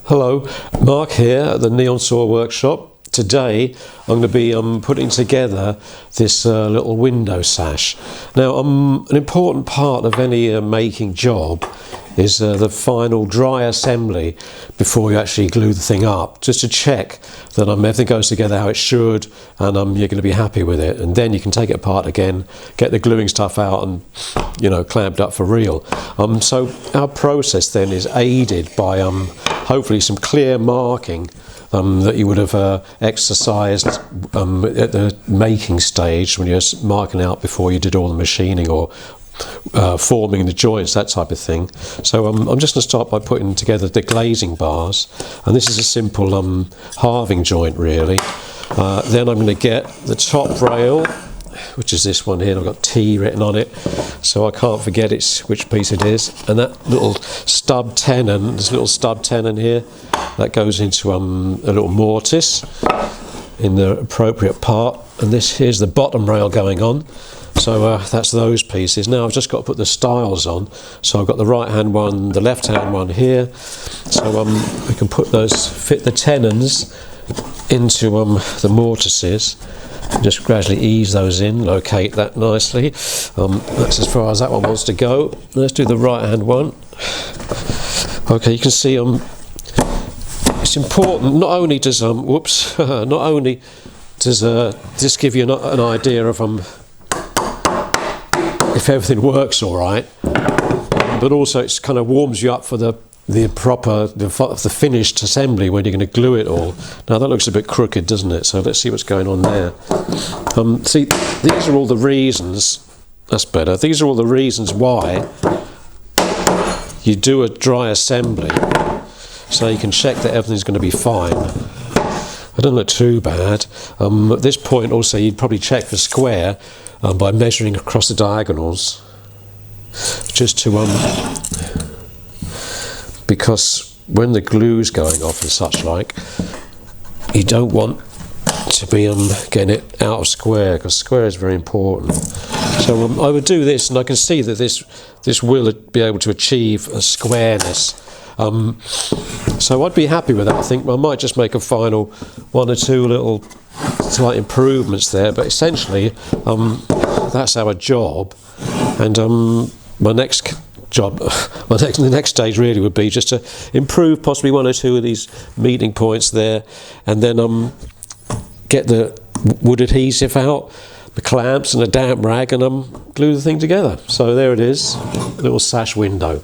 Hello, Mark here at the Neon Saw Workshop. Today I'm going to be putting together this little window sash. Now an important part of any making job is the final dry assembly before you actually glue the thing up, just to check that everything goes together how it should, and you're going to be happy with it, and then you can take it apart again, get the gluing stuff out and clamped up for real. So our process then is aided by hopefully some clear marking that you would have exercised at the making stage when you're marking out before you did all the machining or forming the joints, that type of thing. So I'm just going to start by putting together the glazing bars, and this is a simple halving joint really. Then I'm going to get the top rail, which is this one here. I've got T written on it, so I can't forget which piece it is. And that little stub tenon, this little stub tenon here, that goes into a little mortise in the appropriate part. And here's the bottom rail going on. So that's those pieces. Now I've just got to put the stiles on. So I've got the right hand one, the left hand one here. So we can fit the tenons into the mortises. Just gradually ease those in, locate that nicely. That's as far as that one wants to go. Let's do the right hand one. Okay, you can see it's important. Not only does this give you an idea of if everything works all right, but also it kind of warms you up for the finished assembly when you're going to glue it all. Now that looks a bit crooked, doesn't it? So let's see what's going on there. See, these are all the reasons. That's better. These are all the reasons why you do a dry assembly, so you can check that everything's going to be fine. It doesn't look too bad. At this point also you'd probably check for square by measuring across the diagonals, just to because when the glue's going off and such like, you don't want to be getting it out of square, because square is very important. So I would do this, and I can see that this will be able to achieve a squareness. So I'd be happy with that. I think I might just make a final one or two little slight improvements there, but essentially that's our job. And the next stage really would be just to improve possibly one or two of these meeting points there, and then get the wood adhesive out, the clamps and a damp rag, and glue the thing together. So there it is, a little sash window.